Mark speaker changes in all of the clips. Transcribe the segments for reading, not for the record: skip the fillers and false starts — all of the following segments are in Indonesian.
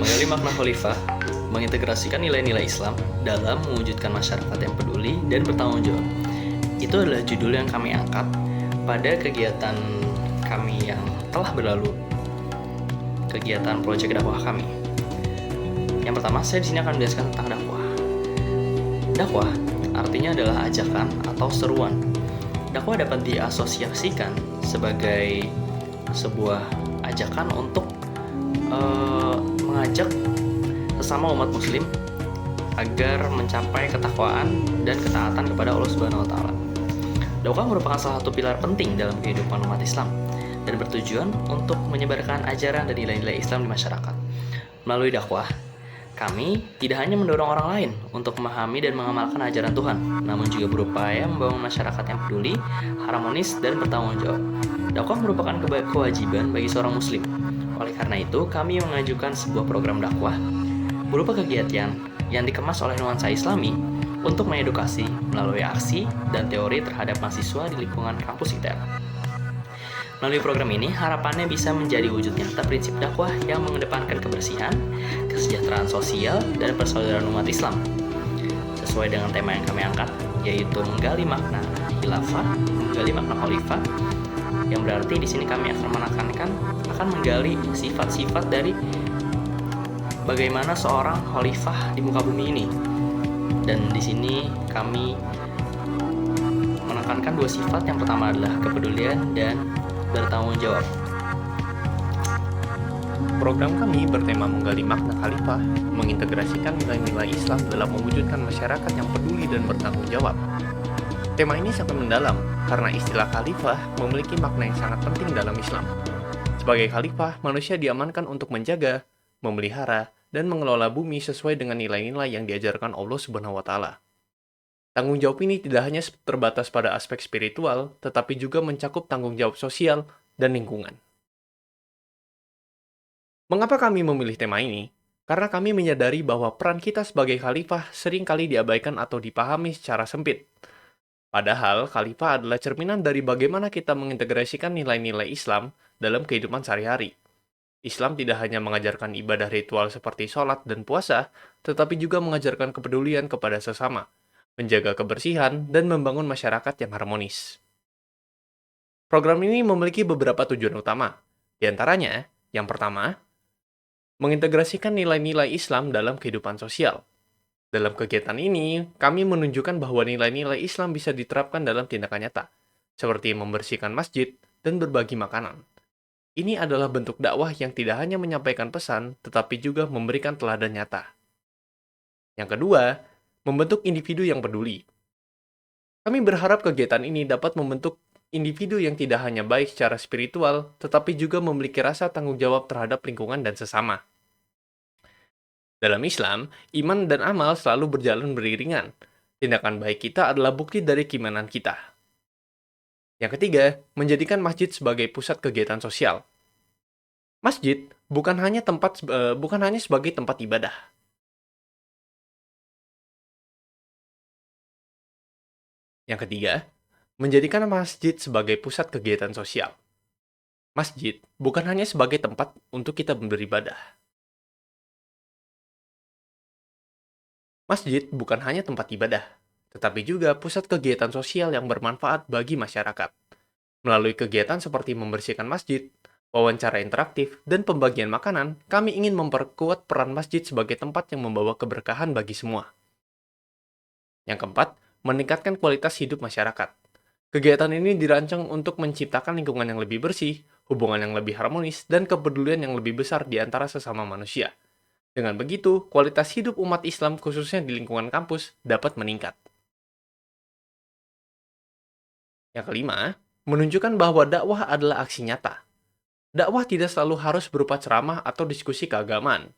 Speaker 1: Menggali makna khalifah, mengintegrasikan nilai-nilai Islam dalam mewujudkan masyarakat yang peduli dan bertanggung jawab. Itu adalah judul yang kami angkat pada kegiatan kami yang telah berlalu, kegiatan proyek dakwah kami. Yang pertama, saya di sini akan menjelaskan tentang dakwah. Dakwah artinya adalah ajakan atau seruan. Dakwah dapat diasosiasikan sebagai sebuah ajakan untuk mengajak sesama umat muslim agar mencapai ketakwaan dan ketaatan kepada Allah Subhanahu wa taala. Dakwah merupakan salah satu pilar penting dalam kehidupan umat Islam dan bertujuan untuk menyebarkan ajaran dan nilai-nilai Islam di masyarakat. Melalui dakwah, kami tidak hanya mendorong orang lain untuk memahami dan mengamalkan ajaran Tuhan, namun juga berupaya membangun masyarakat yang peduli, harmonis, dan bertanggung jawab. Dakwah merupakan kewajiban bagi seorang muslim. Oleh karena itu, kami mengajukan sebuah program dakwah berupa kegiatan yang dikemas oleh nuansa Islami untuk mengedukasi melalui aksi dan teori terhadap mahasiswa di lingkungan kampus ITER. Melalui program ini, harapannya bisa menjadi wujud nyata prinsip dakwah yang mengedepankan kebersihan, kesejahteraan sosial, dan persaudaraan umat Islam. Sesuai dengan tema yang kami angkat, yaitu menggali makna khilafah, menggali makna khalifah, yang berarti di sini kami akan menekankan akan menggali sifat-sifat dari bagaimana seorang khalifah di muka bumi ini. Dan di sini kami menekankan dua sifat. Yang pertama adalah kepedulian dan bertanggung jawab.
Speaker 2: Program kami bertema menggali makna khalifah, mengintegrasikan nilai-nilai Islam dalam mewujudkan masyarakat yang peduli dan bertanggung jawab. Tema ini sangat mendalam karena istilah khalifah memiliki makna yang sangat penting dalam Islam. Sebagai khalifah, manusia diamankan untuk menjaga, memelihara, dan mengelola bumi sesuai dengan nilai-nilai yang diajarkan Allah Subhanahu wa taala. Tanggung jawab ini tidak hanya terbatas pada aspek spiritual, tetapi juga mencakup tanggung jawab sosial dan lingkungan. Mengapa kami memilih tema ini? Karena kami menyadari bahwa peran kita sebagai khalifah seringkali diabaikan atau dipahami secara sempit. Padahal, khalifah adalah cerminan dari bagaimana kita mengintegrasikan nilai-nilai Islam dalam kehidupan sehari-hari. Islam tidak hanya mengajarkan ibadah ritual seperti sholat dan puasa, tetapi juga mengajarkan kepedulian kepada sesama, menjaga kebersihan, dan membangun masyarakat yang harmonis. Program ini memiliki beberapa tujuan utama. Di antaranya, yang pertama, mengintegrasikan nilai-nilai Islam dalam kehidupan sosial. Dalam kegiatan ini, kami menunjukkan bahwa nilai-nilai Islam bisa diterapkan dalam tindakan nyata, seperti membersihkan masjid dan berbagi makanan. Ini adalah bentuk dakwah yang tidak hanya menyampaikan pesan, tetapi juga memberikan teladan nyata. Yang kedua, membentuk individu yang peduli. Kami berharap kegiatan ini dapat membentuk individu yang tidak hanya baik secara spiritual, tetapi juga memiliki rasa tanggung jawab terhadap lingkungan dan sesama. Dalam Islam, iman dan amal selalu berjalan beriringan. Tindakan baik kita adalah bukti dari keimanan kita. Yang ketiga, menjadikan masjid sebagai pusat kegiatan sosial. Masjid bukan hanya sebagai tempat ibadah. Yang ketiga, menjadikan masjid sebagai pusat kegiatan sosial. Masjid bukan hanya sebagai tempat untuk kita beribadah. Masjid bukan hanya tempat ibadah, tetapi juga pusat kegiatan sosial yang bermanfaat bagi masyarakat. Melalui kegiatan seperti membersihkan masjid, wawancara interaktif, dan pembagian makanan, kami ingin memperkuat peran masjid sebagai tempat yang membawa keberkahan bagi semua. Yang keempat, meningkatkan kualitas hidup masyarakat. Kegiatan ini dirancang untuk menciptakan lingkungan yang lebih bersih, hubungan yang lebih harmonis, dan kepedulian yang lebih besar di antara sesama manusia. Dengan begitu, kualitas hidup umat Islam khususnya di lingkungan kampus dapat meningkat. Yang kelima, menunjukkan bahwa dakwah adalah aksi nyata. Dakwah tidak selalu harus berupa ceramah atau diskusi keagamaan.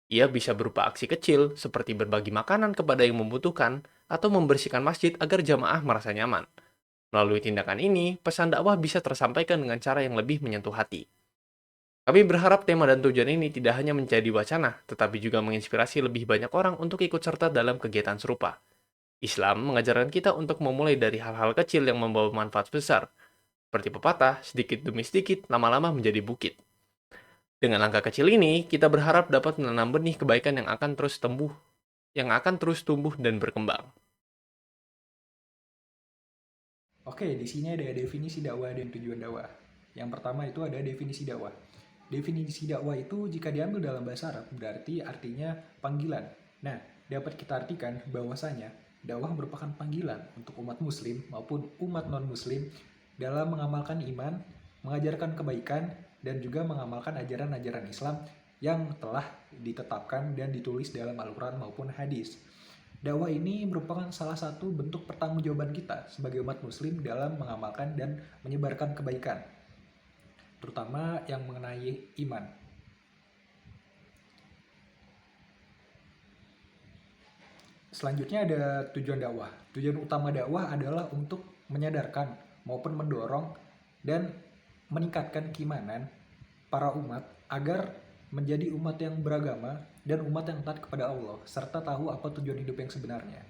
Speaker 2: Ia bisa berupa aksi kecil seperti berbagi makanan kepada yang membutuhkan atau membersihkan masjid agar jamaah merasa nyaman. Melalui tindakan ini, pesan dakwah bisa tersampaikan dengan cara yang lebih menyentuh hati. Kami berharap tema dan tujuan ini tidak hanya menjadi wacana, tetapi juga menginspirasi lebih banyak orang untuk ikut serta dalam kegiatan serupa. Islam mengajarkan kita untuk memulai dari hal-hal kecil yang membawa manfaat besar. Seperti pepatah, sedikit demi sedikit, lama-lama menjadi bukit. Dengan langkah kecil ini, kita berharap dapat menanam benih kebaikan yang akan terus tumbuh dan berkembang.
Speaker 3: Oke, di sini ada definisi dakwah dan tujuan dakwah. Yang pertama itu ada definisi dakwah. Definisi dakwah itu jika diambil dalam bahasa Arab berarti artinya panggilan. Nah, dapat kita artikan bahwasanya dakwah merupakan panggilan untuk umat muslim maupun umat non-muslim dalam mengamalkan iman, mengajarkan kebaikan, dan juga mengamalkan ajaran-ajaran Islam yang telah ditetapkan dan ditulis dalam Al-Quran maupun hadis. Dakwah ini merupakan salah satu bentuk pertanggungjawaban kita sebagai umat muslim dalam mengamalkan dan menyebarkan kebaikan, terutama yang mengenai iman. Selanjutnya ada tujuan dakwah. Tujuan utama dakwah adalah untuk menyadarkan maupun mendorong dan meningkatkan keimanan para umat agar menjadi umat yang beragama dan umat yang taat kepada Allah serta tahu apa tujuan hidup yang sebenarnya.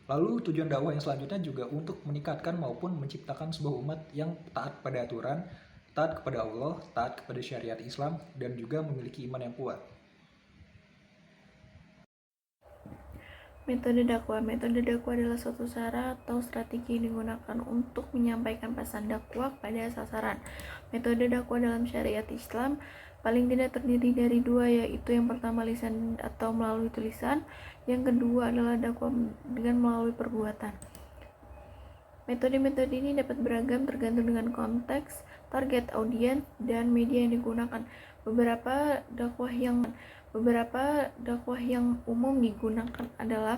Speaker 3: Lalu tujuan dakwah yang selanjutnya juga untuk meningkatkan maupun menciptakan sebuah umat yang taat pada aturan, taat kepada Allah, taat kepada syariat Islam, dan juga memiliki iman yang kuat.
Speaker 4: Metode dakwah. Metode dakwah adalah suatu cara atau strategi yang digunakan untuk menyampaikan pesan dakwah pada sasaran. Metode dakwah dalam syariat Islam paling tidak terdiri dari dua, yaitu yang pertama lisan atau melalui tulisan, yang kedua adalah dakwah dengan melalui perbuatan. Metode-metode ini dapat beragam tergantung dengan konteks, target audiens, dan media yang digunakan. Beberapa dakwah yang umum digunakan adalah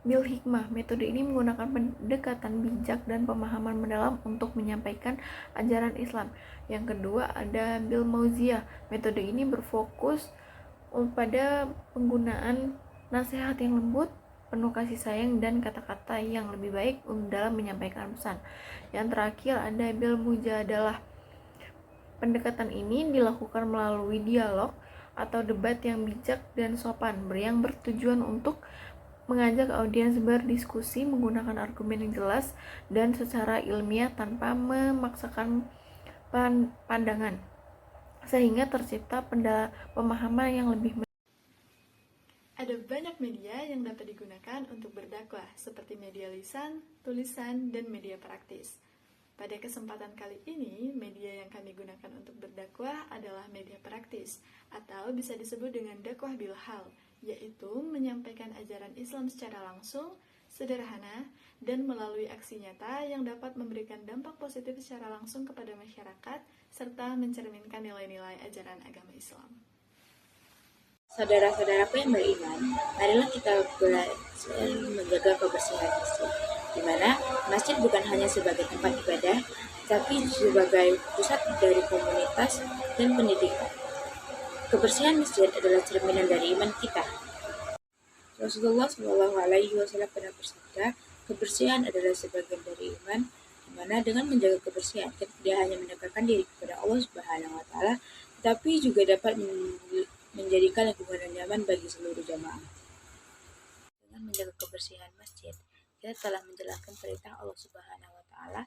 Speaker 4: bil hikmah. Metode ini menggunakan pendekatan bijak dan pemahaman mendalam untuk menyampaikan ajaran Islam. Yang kedua ada bil mauziah. Metode ini berfokus pada penggunaan nasihat yang lembut, penuh kasih sayang, dan kata-kata yang lebih baik dalam menyampaikan pesan. Yang terakhir ada bil mujadalah. Pendekatan ini dilakukan melalui dialog atau debat yang bijak dan sopan, yang bertujuan untuk mengajak audiens berdiskusi menggunakan argumen yang jelas dan secara ilmiah tanpa memaksakan pandangan, sehingga tercipta pemahaman yang lebih.
Speaker 5: Ada banyak media yang dapat digunakan untuk berdakwah, seperti media lisan, tulisan, dan media praktis. Pada kesempatan kali ini, media yang kami gunakan untuk berdakwah adalah media praktis, atau bisa disebut dengan dakwah bilhal, yaitu menyampaikan ajaran Islam secara langsung, sederhana, dan melalui aksi nyata yang dapat memberikan dampak positif secara langsung kepada masyarakat, serta mencerminkan nilai-nilai ajaran agama Islam.
Speaker 6: Saudara-saudaraku yang beriman, marilah kita belajar menjaga kebersihan masjid, di mana masjid bukan hanya sebagai tempat ibadah, tapi sebagai pusat dari komunitas dan pendidikan. Kebersihan masjid adalah cerminan dari iman kita. Rasulullah Shallallahu Alaihi Wasallam pernah bersabda, kebersihan adalah sebagian dari iman, di mana dengan menjaga kebersihan kita tidak hanya mendekatkan diri kepada Allah Subhanahu Wa Taala, tetapi juga dapat menjadikan lingkungan yang nyaman bagi seluruh jamaah. Dengan menjaga kebersihan masjid, kita telah menjalankan perintah Allah Subhanahu Wa Taala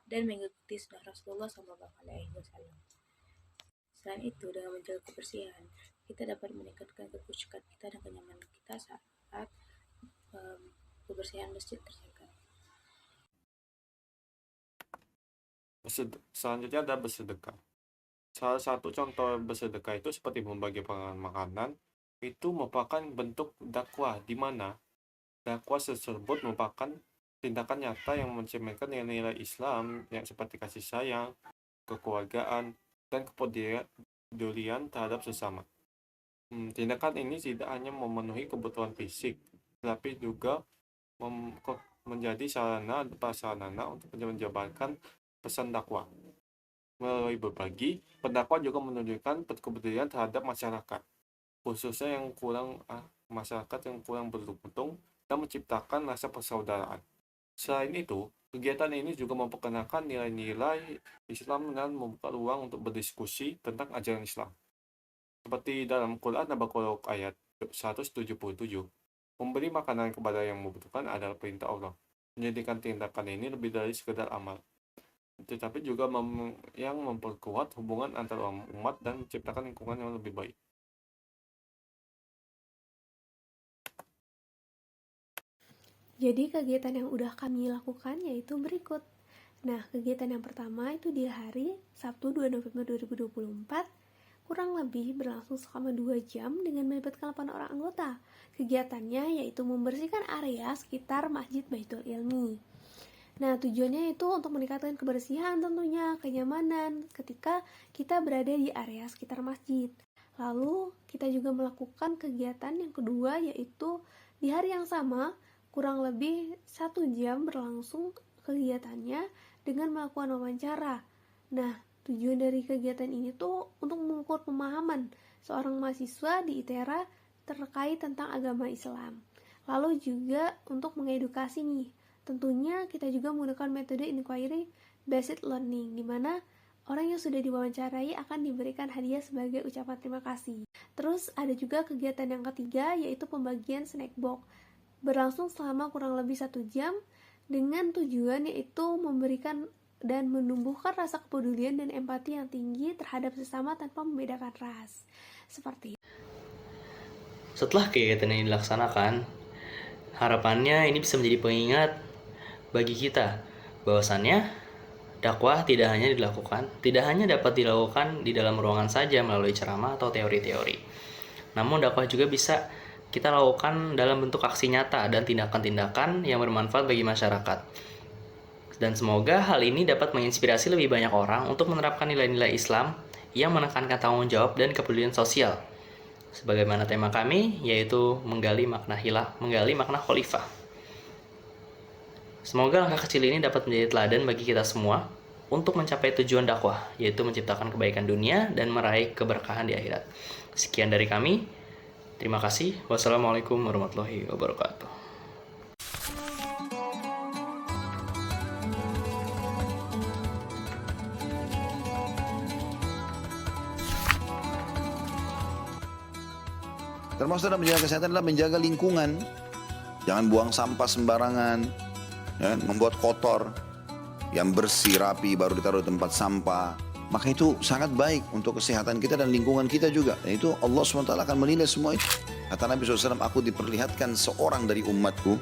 Speaker 6: dan mengikuti sunnah Rasulullah Shallallahu Alaihi Wasallam. Selain itu, dengan menjaga kebersihan, kita dapat meningkatkan kekusyukan kita dan kenyamanan kita saat kebersihan masjid terjaga.
Speaker 2: Selanjutnya ada bersedekah. Salah satu contoh bersedekah itu seperti membagi makanan, itu merupakan bentuk dakwah, di mana dakwah tersebut merupakan tindakan nyata yang mencerminkan nilai-nilai Islam yang seperti kasih sayang, kekeluargaan, dan kepedulian terhadap sesama. Tindakan ini tidak hanya memenuhi kebutuhan fisik, tetapi juga menjadi sarana prasarana untuk menjabarkan pesan dakwah. Melalui berbagi, pendakwah juga menunjukkan kepedulian terhadap masyarakat, khususnya masyarakat yang kurang beruntung, dan menciptakan rasa persaudaraan. Selain itu, kegiatan ini juga memperkenalkan nilai-nilai Islam dan membuka ruang untuk berdiskusi tentang ajaran Islam. Seperti dalam Quran Al-Baqarah ayat 177, memberi makanan kepada yang membutuhkan adalah perintah Allah. Menjadikan tindakan ini lebih dari sekedar amal, tetapi juga yang memperkuat hubungan antar umat dan menciptakan lingkungan yang lebih baik.
Speaker 7: Jadi kegiatan yang udah kami lakukan yaitu berikut. Nah, kegiatan yang pertama itu di hari Sabtu 2 November 2024, kurang lebih berlangsung selama 2 jam dengan melibatkan 8 orang anggota. Kegiatannya yaitu membersihkan area sekitar Masjid Baitul Ilmi. Nah, tujuannya itu untuk meningkatkan kebersihan tentunya, kenyamanan ketika kita berada di area sekitar masjid. Lalu, kita juga melakukan kegiatan yang kedua yaitu di hari yang sama, kurang lebih 1 jam berlangsung kegiatannya dengan melakukan wawancara. Nah, tujuan dari kegiatan ini tuh untuk mengukur pemahaman seorang mahasiswa di ITERA terkait tentang agama Islam. Lalu juga untuk mengedukasi nih. Tentunya kita juga menggunakan metode inquiry based learning, di mana orang yang sudah diwawancarai akan diberikan hadiah sebagai ucapan terima kasih. Terus ada juga kegiatan yang ketiga yaitu pembagian snack box. Berlangsung selama kurang lebih 1 jam dengan tujuan yaitu memberikan dan menumbuhkan rasa kepedulian dan empati yang tinggi terhadap sesama tanpa membedakan ras. Seperti itu.
Speaker 1: Setelah kegiatan ini dilaksanakan, harapannya ini bisa menjadi pengingat bagi kita bahwasannya dakwah tidak hanya dapat dilakukan di dalam ruangan saja melalui ceramah atau teori-teori. Namun dakwah juga bisa kita lakukan dalam bentuk aksi nyata dan tindakan-tindakan yang bermanfaat bagi masyarakat. Dan semoga hal ini dapat menginspirasi lebih banyak orang untuk menerapkan nilai-nilai Islam yang menekankan tanggung jawab dan kepedulian sosial. Sebagaimana tema kami, yaitu menggali makna khalifah. Semoga langkah kecil ini dapat menjadi teladan bagi kita semua untuk mencapai tujuan dakwah, yaitu menciptakan kebaikan dunia dan meraih keberkahan di akhirat. Sekian dari kami. Terima kasih. Wassalamualaikum warahmatullahi wabarakatuh.
Speaker 8: Termasuk dalam menjaga kesehatan adalah menjaga lingkungan. Jangan buang sampah sembarangan, ya, membuat kotor. Yang bersih, rapi, baru ditaruh di tempat sampah. Maka itu sangat baik untuk kesehatan kita dan lingkungan kita juga. Dan itu Allah SWT akan menilai semua itu. Kata Nabi SAW, aku diperlihatkan seorang dari umatku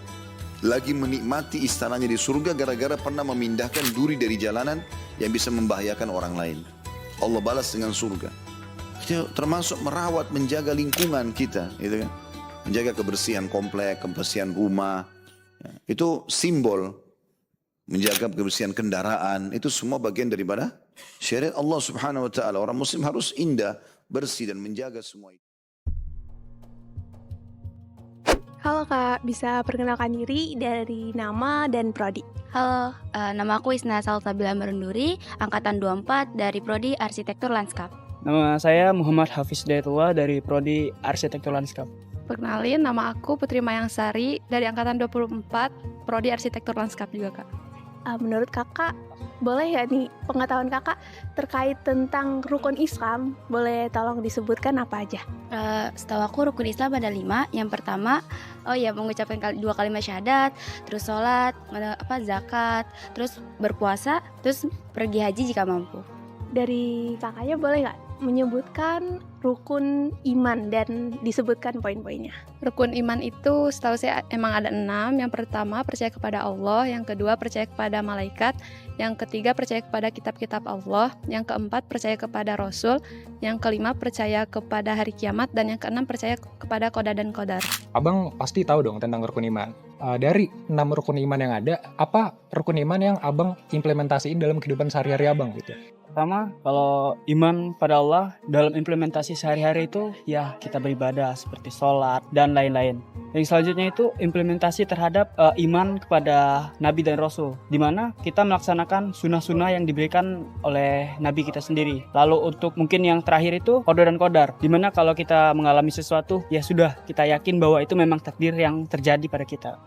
Speaker 8: lagi menikmati istananya di surga gara-gara pernah memindahkan duri dari jalanan yang bisa membahayakan orang lain. Allah balas dengan surga. Itu termasuk merawat, menjaga lingkungan kita, gitu kan? Menjaga kebersihan komplek, kebersihan rumah. Ya, itu simbol. Menjaga kebersihan kendaraan, itu semua bagian daripada syariat Allah Subhanahu wa taala. Orang muslim harus indah, bersih dan menjaga semua itu.
Speaker 7: Halo Kak, bisa perkenalkan diri dari nama dan prodi?
Speaker 9: Halo, nama aku Isna Salsabila Merunduri, angkatan 24 dari prodi Arsitektur Lanskap.
Speaker 10: Nama saya Muhammad Hafiz Dayatullah dari prodi Arsitektur Lanskap.
Speaker 11: Perkenalin, nama aku Putri Mayangsari dari angkatan 24, prodi Arsitektur Lanskap juga, Kak.
Speaker 7: Menurut kakak, boleh ya nih pengetahuan kakak terkait tentang rukun Islam, boleh tolong disebutkan apa aja?
Speaker 9: Setahu aku rukun Islam ada 5. Yang pertama, mengucapkan 2 kalimat syahadat, terus sholat, zakat, terus berpuasa, terus pergi haji jika mampu.
Speaker 7: Dari kakaknya boleh nggak menyebutkan rukun iman dan disebutkan poin-poinnya?
Speaker 11: Rukun iman itu setahu saya emang ada 6. Yang pertama percaya kepada Allah, yang kedua percaya kepada malaikat, yang ketiga percaya kepada kitab-kitab Allah, yang keempat percaya kepada Rasul, yang kelima percaya kepada hari kiamat, dan yang keenam percaya kepada qada dan qadar.
Speaker 3: Abang pasti tahu dong tentang rukun iman. Dari 6 rukun iman yang ada, apa rukun iman yang abang implementasiin dalam kehidupan sehari-hari abang gitu?
Speaker 10: Pertama, kalau iman pada Allah dalam implementasi sehari-hari itu ya kita beribadah seperti sholat dan lain-lain. Yang selanjutnya itu implementasi terhadap iman kepada Nabi dan Rasul, di mana kita melaksanakan sunnah-sunnah yang diberikan oleh Nabi kita sendiri. Lalu untuk mungkin yang terakhir itu qada dan qadar, di mana kalau kita mengalami sesuatu ya sudah kita yakin bahwa itu memang takdir yang terjadi pada kita.